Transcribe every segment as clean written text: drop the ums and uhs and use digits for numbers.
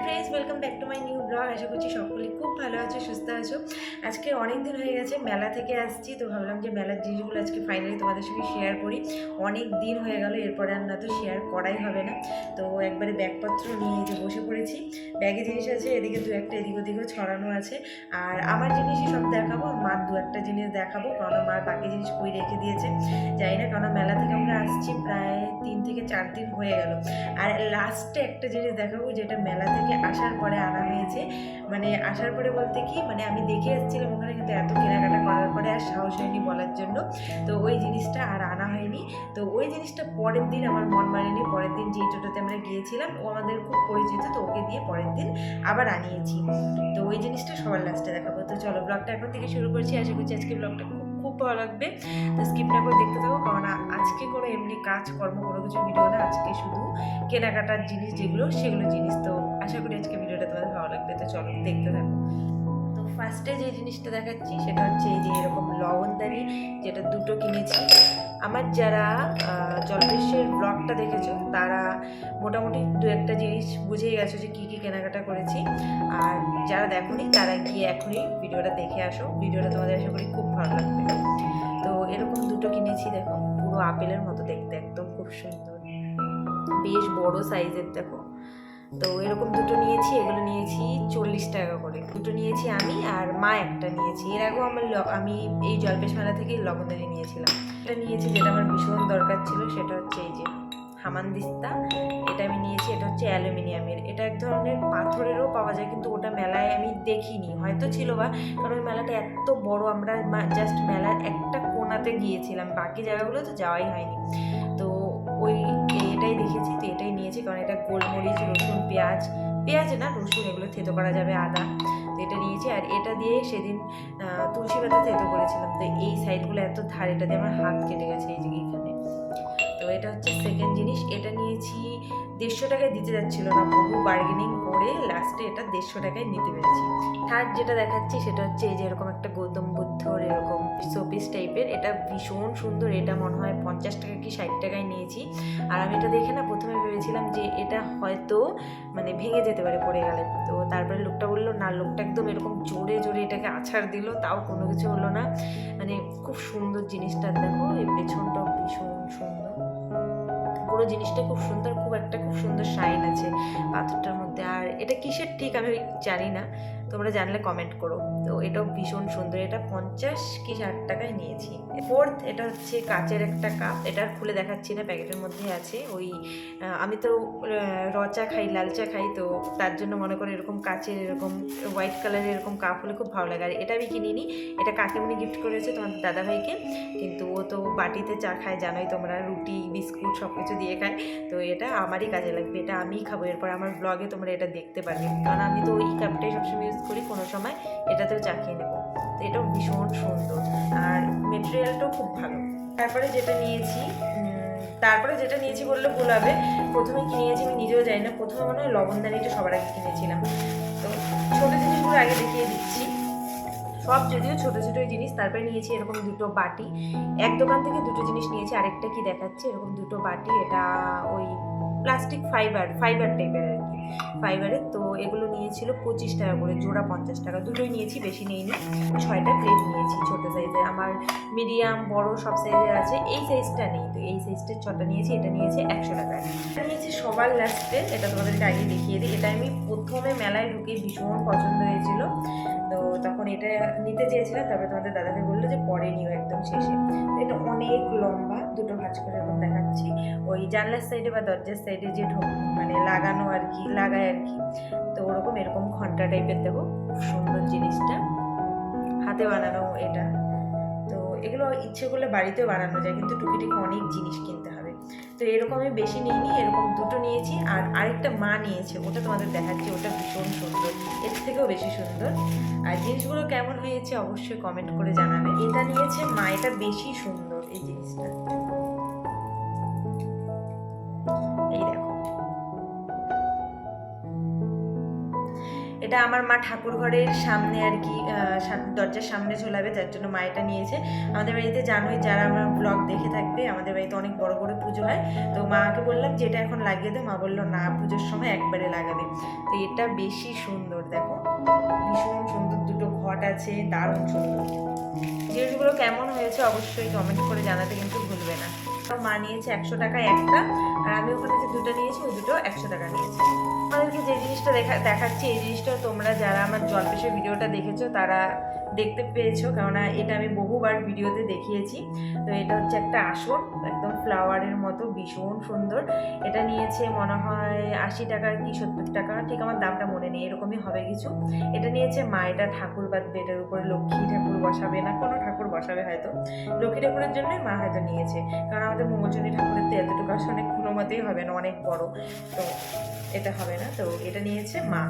Friends, welcome back to my new blog. আশা করছি সকলে খুব ভালো আছো, সুস্থ আছো। আজকে অনেক দিন হয়ে গেছে মেলা থেকে আসছি, তো ভাবলাম যে মেলার জিনিসগুলো আজকে ফাইনালি তোমাদের সঙ্গে শেয়ার করি। অনেক দিন হয়ে গেল, এরপরে আর না তো শেয়ার করাই হবে না। তো একবারে ব্যাগপত্র নিয়ে যে বসে পড়েছি। ব্যাগে জিনিস আছে, এদিকে দু একটা এদিক ওদিকেও ছড়ানো আছে। আর আমার জিনিসই সব দেখাবো, মার দু একটা জিনিস দেখাবো, কারণ মার বাকি জিনিস কই রেখে দিয়েছে জানি না। কারণ মেলা থেকে আমরা আসছি প্রায় 3 থেকে 4 দিন হয়ে গেল। আর লাস্টে একটা জিনিস দেখাবো, যেটা মেলা থেকে আসার পরে আনা হয়েছে। মানে আসার পরে বলতে কি, মানে আমি দেখে এসেছিলাম ওখানে, কিন্তু এত কেনাকাটা করার পরে আর সাহস হয়নি বলার জন্য। তো ওই জিনিসটা আর আনা হয়নি। তো ওই জিনিসটা পরের দিন আমার মন মানেনি, পরের দিন যে টোটোতে আমরা গিয়েছিলাম ও আমাদের খুব পরিচিত, তো ওকে দিয়ে পরের দিন আবার আনিয়েছি। তো ওই জিনিসটা সবার লাস্টে দেখাবো। তো চলো ব্লগটা এখন থেকে শুরু করছি। আশা করছি আজকে ব্লগটা খুব খুব ভালো লাগবে। তো স্কিপ না করে দেখতে থাকো, কারণ আজকে কোনো এমনি কাজকর্ম কোনো কিছু ভিডিও না, আজকে শুধু কেনাকাটার জিনিস যেগুলো সেগুলো জিনিস। তো আশা করি আজকে ভিডিওটা তোমাদের ভালো লাগবে। তো চলো দেখতে থাকো। তো ফার্স্টে যে জিনিসটা দেখাচ্ছি সেটা হচ্ছে এই যে এরকম লবণদানি, যেটা দুটো কিনেছি। আমার যারা জলপেশের ব্লগটা দেখেছো তারা মোটামুটি দু একটা জিনিস বুঝেই গেছো যে কী কী কেনাকাটা করেছি। আর যারা দেখোনি তারা গিয়ে এখনই ভিডিওটা দেখে আসো, ভিডিওটা তোমাদের আশা করি খুব ভালো লাগবে। তো এরকম দুটো কিনেছি, দেখো পুরো আপেলের মতো দেখতে, একদম খুব সুন্দর, বেশ বড় সাইজের দেখো। তো এরকম দুটো নিয়েছি, এগুলো নিয়েছি 40 টাকা করে। দুটো নিয়েছি আমি, আর মা একটা নিয়েছি। এর আগেও আমি এই জলপেশ মেলা থেকে লবণদানি নিয়েছিলাম। এটা নিয়েছি যেটা আমার ভীষণ দরকার ছিল, সেটা হচ্ছে এই যে হামানদিস্তা। এটা আমি নিয়েছি, এটা হচ্ছে অ্যালুমিনিয়ামের। এটা এক ধরনের পাথরেরও পাওয়া যায়, কিন্তু ওটা মেলায় আমি দেখিনি, হয়তো ছিল বা, কারণ ওই মেলাটা এত বড়, আমরা জাস্ট মেলার একটা কোণাতে গিয়েছিলাম, বাকি জায়গাগুলো তো যাওয়াই হয়নি। তো ওই এটাই দেখেছি, তো এটাই নিয়েছি, কারণ এটা গোলমরিচ, রসুন, পেঁয়াজ, পেঁয়াজ না রসুন, এগুলো থেতো করা যাবে, আদা। তো এটা নিয়েছি। আর এটা দিয়ে সেদিন তুলসী পাতা থেতো করেছিলাম, তো এই সাইডগুলো এত ধার, এটা দিয়ে আমার হাত কেটে গেছে এই যে এখানে। তো এটা হচ্ছে সেকেন্ড জিনিস। এটা নিয়েছি 150 টাকায়, দিতে যাচ্ছিল না, বহু বার্গেনিং করে লাস্টে এটা 150 টাকায় নিতে পেরেছি। থার্ড যেটা দেখাচ্ছি সেটা হচ্ছে এই যে এরকম একটা গৌতম বুদ্ধর এরকম শোপিস টাইপের, এটা ভীষণ সুন্দর। এটা মনে হয় 50 টাকা কি 60 টাকায় নিয়েছি। আর আমি এটা দেখে না প্রথমে ভেবেছিলাম যে এটা হয়তো মানে ভেঙে যেতে পারে পড়ে গেলে। তো তারপরে লোকটা বললো না, লোকটা একদম এরকম জোরে জোরে এটাকে আছাড় দিল, তাও কোনো কিছু হলো না। মানে খুব সুন্দর জিনিসটা, দেখো এই পেছনটাও ভীষণ সুন্দর, পুরো জিনিসটা খুব সুন্দর, খুব সুন্দর শাইন আছে পাথরটার মধ্যে। আর এটা কিসের ঠিক আমি জানি না, তোমরা জানলে কমেন্ট করো। তো এটাও ভীষণ সুন্দর, এটা 50 কি 60 টাকায় নিয়েছি। ফোর্থ, এটা হচ্ছে কাচের একটা কাপ, এটা খুলে দেখাচ্ছি না, প্যাকেটের মধ্যে আছে। ওই আমি তো র চা খাই, লাল চা খাই, তো তার জন্য মনে করো এরকম কাচের এরকম হোয়াইট কালারের এরকম কাপ হলে খুব ভালো লাগে। আর এটা আমি কিনিনি, এটা কাকিমণি গিফট করেছে তোমাদের দাদাভাইকে, কিন্তু ও তো বাটিতে চা খায়, জানোই তোমরা, রুটি বিস্কুট সব কিছু দিয়ে খায়। তো এটা আমারই কাজে লাগবে, এটা আমিই খাবো এরপর, আমার ব্লগে তোমরা এটা দেখতে পারবে, কারণ আমি তো ওই কাপটাই সবসময় ইউজ করি, কোনো সময় এটাতেও চা খেয়ে নেবো। তো এটাও ভীষণ সুন্দর, আর মেটেরিয়ালটাও খুব ভালো। তারপরে যেটা নিয়েছি বললে ভুল হবে, প্রথমে কি নিয়েছি আমি নিজেও জানি না, প্রথমে মনে হয় লবণদানিটা সবার আগে কিনেছিলাম। তো ছোটো জিনিসগুলো আগে দেখিয়ে দিচ্ছি, সব যদিও ছোটো ছোটোই জিনিস। তারপরে নিয়েছি এরকম দুটো বাটি, এক দোকান থেকে দুটো জিনিস নিয়েছি। আরেকটা কি দেখাচ্ছি, এরকম দুটো বাটি, এটা ওই প্লাস্টিক ফাইবার টাইপের আর কি, ফাইবারের। তো এগুলো নিয়েছিল 25 টাকা করে, জোড়া 50 টাকা, দুটোই নিয়েছি, বেশি নিইনি। 6টা প্লেট নিয়েছি ছোটো সাইজের, আমার মিডিয়াম বড় সব সাইজের আছে, এই সাইজটা নেই, তো এই সাইজটার 6টা নিয়েছি। এটা নিয়েছে 100 টাকায়। এটা নিয়েছি সবার লাস্টে, এটা তোমাদেরকে আগে দেখিয়ে দিই। এটা আমি প্রথমে মেলায় ঢুকে ভীষণ পছন্দ হয়েছিল, তো তখন এটা নিতে চেয়েছিলাম, তারপরে তোমাদের দাদাভাই বললো যে পরে নিও একদম শেষে। এটা অনেক লম্বা, দুটো ভাঁজ করে এরকম দেখাচ্ছি, ওই জানলার সাইডে বা দরজার সাইডে যে মানে লাগানো আর কি, লাগায় আর কি। তো ওরকম এরকম ঘন্টা টাইপের দেবো, খুব সুন্দর জিনিসটা, হাতে বানানো এটা। তো এগুলো ইচ্ছে করলে বাড়িতেও বানানো যায়, কিন্তু টুকিটাকি অনেক জিনিস কিনতে হবে। তো এরকম আমি বেশি নিইনি, এরকম দুটো নিয়েছি। আর আরেকটা মা নিয়েছে, ওটা তোমাদের দেখাচ্ছি, ওটা ভীষণ সুন্দর, এর থেকেও বেশি সুন্দর। আর জিনিসগুলো কেমন হয়েছে অবশ্যই কমেন্ট করে জানাবে। এটা নিয়েছে মা, এটা বেশি সুন্দর এই জিনিসটা, এই দেখো। এটা আমার মা ঠাকুর ঘরের সামনে আর কি দরজার সামনে ঝোলাবে, যার জন্য মা এটা নিয়েছে। আমাদের বাড়িতে জানোই, যারা আমার ব্লগ দেখে থাকবে, আমাদের বাড়িতে অনেক বড় বড় পুজো হয়। তো মাকে বললাম যে এটা এখন লাগিয়ে দেয়, মা বললো না, পুজোর সময় একবারে লাগাবে। তো এটা বেশি সুন্দর, দেখো ভীষণ সুন্দর, দুটো ঘট আছে, দারুণ সুন্দর। জিনিসগুলো কেমন হয়েছে অবশ্যই কমেন্ট করে জানাতে কিন্তু ভুলবে না। মা নিয়েছে 100 টাকায় একটা, আর আমি ওখানে যে দুটো নিয়েছি ওই দুটো 100 টাকা নিয়েছি। আমাদেরকে যে জিনিসটা দেখাচ্ছি, এই জিনিসটা তোমরা যারা আমার জলপেশের ভিডিওটা দেখেছো তারা দেখতে পেয়েছো, কেননা এটা আমি বহুবার ভিডিওতে দেখিয়েছি। তো এটা হচ্ছে একটা আসন, একদম ফ্লাওয়ারের মতো, ভীষণ সুন্দর। এটা নিয়েছে মনে হয় 80 টাকা কি 70 টাকা, ঠিক আমার দামটা মনে নেই, এরকমই হবে কিছু। এটা নিয়েছে মা, এটা ঠাকুর বাঁধবে, এটার উপরে লক্ষ্মী ঠাকুর বসাবে, না কোনো ঠাকুর বসাবে হয়তো, লক্ষ্মী ঠাকুরের জন্যই মা হয়তো নিয়েছে, কারণ আমাদের মঙ্গলচণ্ডী ঠাকুরের তো এতটুকু আসনে কোনো মতেই হবে না, অনেক বড়, তো এটা হবে না। তো এটা নিয়েছে মা।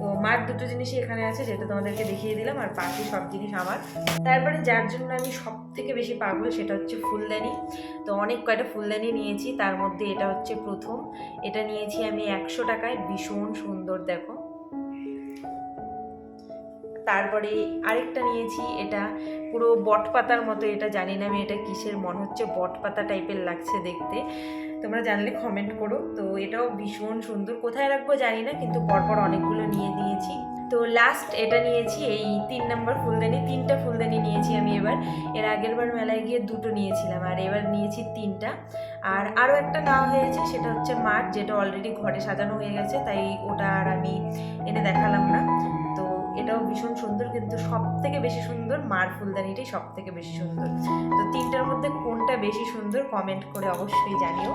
তো মার দুটো জিনিসই এখানে আছে, যেটা তোমাদেরকে দেখিয়ে দিলাম, আর বাকি সব জিনিস আমার। তারপরে যার জন্য আমি সব থেকে বেশি পাগল সেটা হচ্ছে ফুলদানি। তো অনেক কয়টা ফুলদানি নিয়েছি, তার মধ্যে এটা হচ্ছে প্রথম। এটা নিয়েছি আমি 100 টাকায়, ভীষণ সুন্দর দেখো। তারপরে আরেকটা নিয়েছি, এটা পুরো বটপাতার মতো, এটা জানি না আমি এটা কিসের, মনে হচ্ছে বটপাতা টাইপের লাগছে দেখতে, তোমরা জানলে কমেন্ট করো। তো এটাও ভীষণ সুন্দর, কোথায় রাখবো জানি না, কিন্তু পরপর অনেকগুলো নিয়ে নিয়েছি। তো লাস্ট এটা নিয়েছি, এই 3 নম্বর ফুলদানি, 3টা ফুলদানি নিয়েছি আমি এবার। এর আগের বার মেলায় গিয়ে 2টো নিয়েছিলাম, আর এবার নিয়েছি 3টা। আর আরও একটা নেওয়া হয়েছে, সেটা হচ্ছে মাঠ, যেটা অলরেডি ঘরে সাজানো হয়ে গেছে, তাই ওটা আর আমি এনে দেখালাম না। তো এটাও ভীষণ সুন্দর, কিন্তু সব থেকে বেশি সুন্দর মার ফুলদানিটাই সব থেকে বেশি সুন্দর। তো 3টার মধ্যে কোনটা বেশি সুন্দর কমেন্ট করে অবশ্যই জানিও।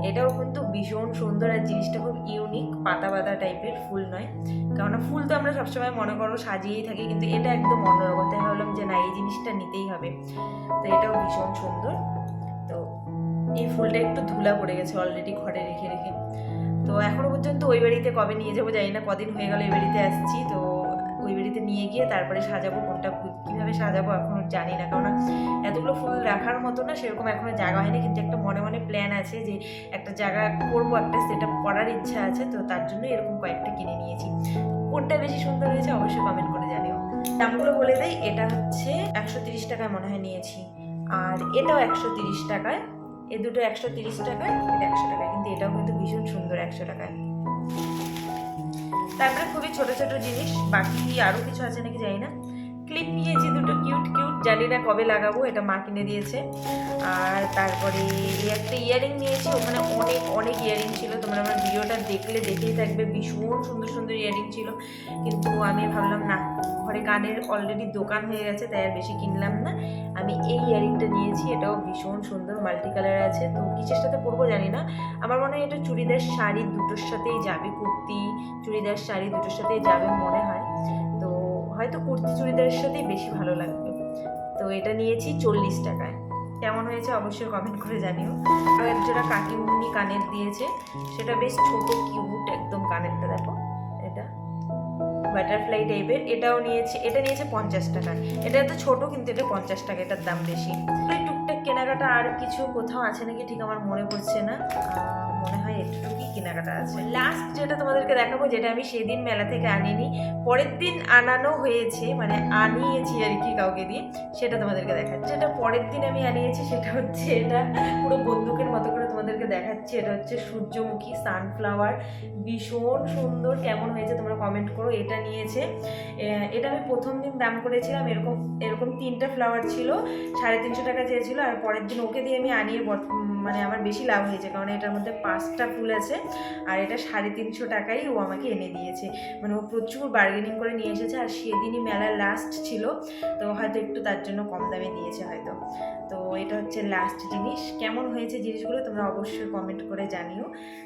এটাও কিন্তু ভীষণ সুন্দর, আর জিনিসটা খুব ইউনিক, পাতা পাতা টাইপের, ফুল নয়, কেননা ফুল তো আমরা সবসময় মনে করো সাজিয়েই থাকি, কিন্তু এটা একদম অন্যরকম, তাই ভাবলাম যে না, এই জিনিসটা নিতেই হবে। তো এটাও ভীষণ সুন্দর। তো এই ফুলটা একটু ধুলা পড়ে গেছে অলরেডি ঘরে রেখে রেখে। তো এখনো পর্যন্ত ওই বাড়িতে কবে নিয়ে যাবো জানি না, কদিন হয়ে গেল এই বাড়িতে আসছি। তো ওই বাড়িতে নিয়ে গিয়ে তারপরে সাজাবো, কোনটা কীভাবে সাজাবো এখনও জানি না, কারণ এতগুলো ফুল রাখার মতো না সেরকম এখনও জায়গা হয়নি, কিন্তু একটা মনে মনে প্ল্যান আছে যে একটা জায়গা করবো, একটা সেট আপ করার ইচ্ছা আছে। তো তার জন্য এরকম কয়েকটা কিনে নিয়েছি। কোনটা বেশি সুন্দর হয়েছে অবশ্যই কমেন্ট করে জানিও। দামগুলো বলে দেয়, এটা হচ্ছে 130 টাকায় মনে হয় নিয়েছি, আর এটাও 130 টাকায়, এ দুটো 130 টাকায়, এটা 100 টাকায়, কিন্তু এটাও কিন্তু ভীষণ সুন্দর 100 টাকায়। তারপরে খুবই ছোট ছোট জিনিস, বাকি আরও কিছু আছে নাকি জানি না। ক্লিপ নিয়েছি দুটো কিউট কিউট, জানি না কবে লাগাবো, এটা মা কিনে দিয়েছে। আর তারপরে এই একটা ইয়ারিং নিয়েছি, ওখানে অনেক অনেক ইয়ারিং ছিল, তোমরা আমার ভিডিওটা দেখলে দেখেই থাকবে, ভীষণ সুন্দর সুন্দর ইয়ারিং ছিল, কিন্তু আমি ভাবলাম না, ঘরে কানের অলরেডি দোকান হয়ে গেছে, তাই আর বেশি কিনলাম না। আমি এই ইয়ারিংটা নিয়েছি, এটাও ভীষণ সুন্দর, মাল্টি কালার আছে। তো কিসের সাথে পরবো জানি না, আমার মনে হয় এটা চুড়িদার শাড়ি দুটোর সাথেই যাবে, কুর্তি চুড়িদার শাড়ি দুটোর সাথেই যাবে মনে হয়। তো হয়তো কুর্তি চুড়িদারের সাথেই বেশি ভালো লাগবে। তো এটা নিয়েছি 40 টাকায়। কেমন হয়েছে অবশ্যই কমেন্ট করে জানিও। আর এক জোড়া কাকিমুনি কানের দিয়েছে, সেটা বেশ ছোট কিউট একদম, কানেরটা দেখো, এটা বাটারফ্লাই টাইপের। এটাও নিয়েছি, এটা নিয়েছে 50 টাকা, এটা তো ছোট কিন্তু এটা 50 টাকা, এটার দাম বেশি। টুকটাক কেনাকাটা আর কিছু কোথাও আছে নাকি ঠিক আমার মনে পড়ছে না, মনে হয় একটুকুই কেনাকাটা আছে। লাস্ট যেটা তোমাদেরকে দেখাবো, যেটা আমি সেদিন মেলা থেকে আনিনি, পরের দিন আনানো হয়েছে, মানে আনিয়েছি আর কি কাউকে দিয়ে, সেটা তোমাদেরকে দেখাচ্ছি। যেটা পরের দিন আমি আনিয়েছি সেটা হচ্ছে, এটা পুরো বন্দুকের মতো করে তোমাদেরকে দেখাচ্ছি, এটা হচ্ছে সূর্যমুখী সানফ্লাওয়ার, ভীষণ সুন্দর। কেমন হয়েছে তোমরা কমেন্ট করো। এটা নিয়েছে, এটা আমি প্রথম দিন দাম করেছিলাম, এরকম এরকম 3টা ফ্লাওয়ার ছিল, 350 টাকা চেয়েছিল, আর পরের দিন ওকে দিয়ে আমি আনিয়ে মানে আমার বেশি লাভ হয়েছে, কারণ এটার মধ্যে 5টা ফুল আছে, আর এটা 350 টাকাই ও আমাকে এনে দিয়েছে, মানে ও প্রচুর বার্গেনিং করে নিয়ে এসেছে, আর সেদিনই মেলার লাস্ট ছিল, তো হয়তো একটু তার জন্য কম দামে দিয়েছে হয়তো। তো এটা হচ্ছে লাস্ট জিনিস। কেমন হয়েছে জিনিসগুলো তোমরা অবশ্যই কমেন্ট করে জানিও।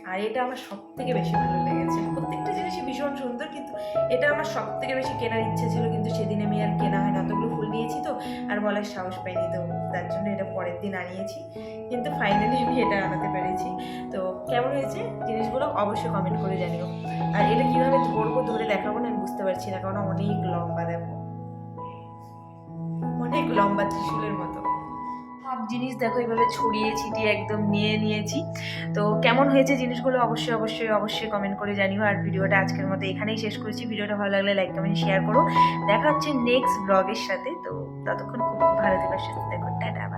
আর এটা আমার সব থেকে বেশি ভালো লেগেছে, প্রত্যেকটা জিনিসই ভীষণ সুন্দর, কিন্তু এটা আমার সব থেকে বেশি কেনার ইচ্ছে ছিল, কিন্তু সেদিন আমি আর কেনা হয় না, অতগুলো ফুল নিয়েছি তো আর বলার সাহস পাইনি, তো তার জন্য এটা পরের দিন আনিয়েছি, কিন্তু ফাইনালি আমি এটা আনাতে পেরেছি। তো কেমন হয়েছে জিনিসগুলো অবশ্যই কমেন্ট করে জানিও। আর এটা কীভাবে ধরবো, ধরে দেখাবো না আমি বুঝতে পারছি না, কারণ অনেক লম্বা, দেখো অনেক লম্বা, ত্রিশূলের মতো। সব জিনিস দেখো এইভাবে ছড়িয়ে ছিটিয়ে একদম নিয়ে নিয়েছি। তো কেমন হয়েছে জিনিসগুলো অবশ্যই অবশ্যই অবশ্যই কমেন্ট করে জানিও। আর ভিডিওটা আজকের মতো এখানেই শেষ করছি। ভিডিওটা ভালো লাগলে লাইক কমেন্ট শেয়ার করো। দেখা হচ্ছে নেক্সট ব্লগের সাথে। তো ততক্ষণ খুব খুব ভালো থেকো, সুস্থ থেকো, টাটা।